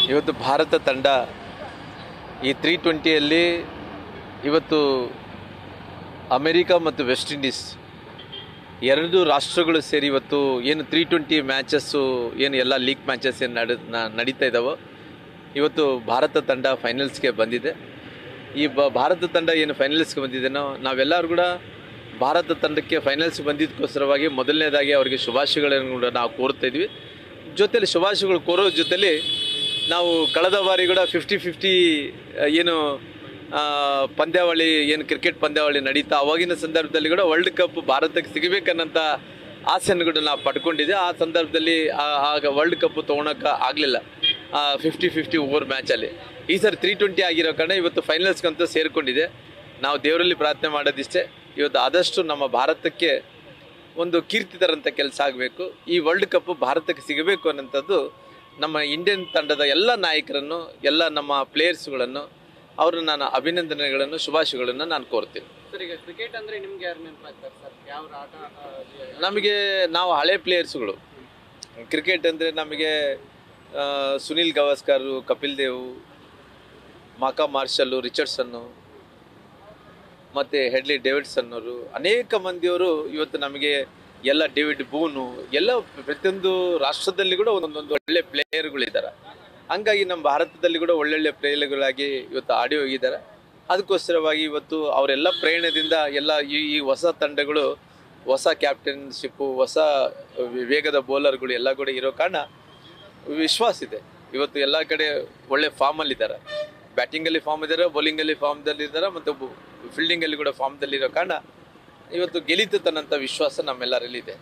ಇವತ್ತು ಭಾರತ ತಂಡ ಈ 320ಯಲ್ಲಿ ಇವತ್ತು ಅಮೆರಿಕ ಮತ್ತು ವೆಸ್ಟ್ ಇಂಡೀಸ್ ಎರಡು ರಾಷ್ಟ್ರಗಳು ಸೇರಿ ಇವತ್ತು ಏನು 320 ಮ್ಯಾಚಸ್ಸು ಏನು ಎಲ್ಲ ಲೀಗ್ ಮ್ಯಾಚಸ್ ಏನು ನಡೀತಾ ಇದ್ದಾವೋ ಇವತ್ತು ಭಾರತ ತಂಡ ಫೈನಲ್ಸ್ಗೆ ಬಂದಿದೆ. ಈ ಭಾರತ ತಂಡ ಏನು ಫೈನಲ್ಸ್ಗೆ ಬಂದಿದೆನೋ ನಾವೆಲ್ಲರೂ ಕೂಡ ಭಾರತ ತಂಡಕ್ಕೆ ಫೈನಲ್ಸ್ ಬಂದಿದ್ದಕ್ಕೋಸ್ಕರವಾಗಿ ಮೊದಲನೇದಾಗಿ ಅವರಿಗೆ ಶುಭಾಶಯಗಳನ್ನು ಕೂಡ ನಾವು ಕೋರ್ತಾ ಇದ್ವಿ. ಜೊತೆಲಿ ಶುಭಾಶಯಗಳು ಕೋರೋ ಜೊತೆಲಿ ನಾವು ಕಳೆದ ಬಾರಿ ಕೂಡ 50-50 ಏನು ಪಂದ್ಯಾವಳಿ ಏನು ಕ್ರಿಕೆಟ್ ಪಂದ್ಯಾವಳಿ ನಡೀತಾ ಅವಾಗಿನ ಸಂದರ್ಭದಲ್ಲಿ ಕೂಡ ವರ್ಲ್ಡ್ ಕಪ್ ಭಾರತಕ್ಕೆ ಸಿಗಬೇಕನ್ನಂಥ ಆಸೆಯನ್ನು ಕೂಡ ನಾವು ಪಡ್ಕೊಂಡಿದ್ದೆ. ಆ ಸಂದರ್ಭದಲ್ಲಿ ಆಗ ವರ್ಲ್ಡ್ ಕಪ್ ತೊಗೊಳಕ್ಕೆ ಆಗಲಿಲ್ಲ 50-50 ಓವರ್ ಮ್ಯಾಚಲ್ಲಿ. ಈ ಸರಿ 320 ಆಗಿರೋ ಕಾರಣ ಇವತ್ತು ಫೈನಲ್ಸ್ಗಂತೂ ಸೇರಿಕೊಂಡಿದೆ. ನಾವು ದೇವರಲ್ಲಿ ಪ್ರಾರ್ಥನೆ ಮಾಡೋದಿಷ್ಟೇ, ಇವತ್ತು ಆದಷ್ಟು ನಮ್ಮ ಭಾರತಕ್ಕೆ ಒಂದು ಕೀರ್ತಿ ತರಂಥ ಕೆಲಸ ಆಗಬೇಕು. ಈ ವರ್ಲ್ಡ್ ಕಪ್ ಭಾರತಕ್ಕೆ ಸಿಗಬೇಕು ಅನ್ನೋಂಥದ್ದು ನಮ್ಮ ಇಂಡಿಯನ್ ತಂಡದ ಎಲ್ಲ ನಾಯಕರನ್ನು, ಎಲ್ಲ ನಮ್ಮ ಪ್ಲೇಯರ್ಸ್ಗಳನ್ನು ಅವ್ರನ್ನ ನಾನು ಅಭಿನಂದನೆಗಳನ್ನು ಶುಭಾಶಯಗಳನ್ನು ನಾನು ಕೋರ್ತೀನಿ. ಸರ್, ಈಗ ಕ್ರಿಕೆಟ್ ಅಂದರೆ ನಿಮ್ಗೆ ಯಾರು ನೆನಪಾಗ್ತಾರೆ ಸರ್? ಯಾವ ಆಟ? ನಮಗೆ ನಾವು ಹಳೆ ಪ್ಲೇಯರ್ಸ್ಗಳು. ಕ್ರಿಕೆಟ್ ಅಂದರೆ ನಮಗೆ ಸುನಿಲ್ ಗವಾಸ್ಕರ್, ಕಪಿಲ್ ದೇವ್, ಮಾಕಾ ಮಾರ್ಷಲ್ಲು, ರಿಚರ್ಡ್ಸನ್ನು ಮತ್ತು ಹೆಡ್ಲಿ ಡೇವಿಡ್ಸನ್ನವರು, ಅನೇಕ ಮಂದಿಯವರು ಇವತ್ತು ನಮಗೆ ಎಲ್ಲ ಡೇವಿಡ್ ಬೂನು ಎಲ್ಲ ಪ್ರತಿಯೊಂದು ರಾಷ್ಟ್ರದಲ್ಲಿ ಕೂಡ ಒಂದೊಂದು ಒಳ್ಳೆ ಪ್ಲೇಯರ್ಗಳಿದ್ದಾರೆ. ಹಂಗಾಗಿ ನಮ್ಮ ಭಾರತದಲ್ಲಿ ಕೂಡ ಒಳ್ಳೊಳ್ಳೆ ಪ್ಲೇಯರ್ಗಳಾಗಿ ಇವತ್ತು ಆಡಿ ಹೋಗಿದ್ದಾರೆ. ಅದಕ್ಕೋಸ್ಕರವಾಗಿ ಇವತ್ತು ಅವರೆಲ್ಲ ಪ್ರೇರಣೆಯಿಂದ ಎಲ್ಲ ಈ ಹೊಸ ತಂಡಗಳು, ಹೊಸ ಕ್ಯಾಪ್ಟನ್ಶಿಪ್ಪು, ಹೊಸ ವೇಗದ ಬೌಲರ್ಗಳು ಎಲ್ಲ ಕೂಡ ಇರೋ ಕಾರಣ ವಿಶ್ವಾಸ ಇದೆ. ಇವತ್ತು ಎಲ್ಲ ಕಡೆ ಒಳ್ಳೆ ಫಾರ್ಮಲ್ಲಿದ್ದಾರೆ. ಬ್ಯಾಟಿಂಗಲ್ಲಿ ಫಾರ್ಮ್ ಇದ್ದಾರೆ, ಬೌಲಿಂಗಲ್ಲಿ ಫಾರ್ಮ್ದಲ್ಲಿದ್ದಾರೆ ಮತ್ತು ಫೀಲ್ಡಿಂಗಲ್ಲಿ ಕೂಡ ಫಾರ್ಮ್ದಲ್ಲಿರೋ ಕಾರಣ ಇವತ್ತು ಗೆಲುತನ್ನಂಥ ವಿಶ್ವಾಸ ನಮ್ಮೆಲ್ಲರಲ್ಲಿ ಇದೆ.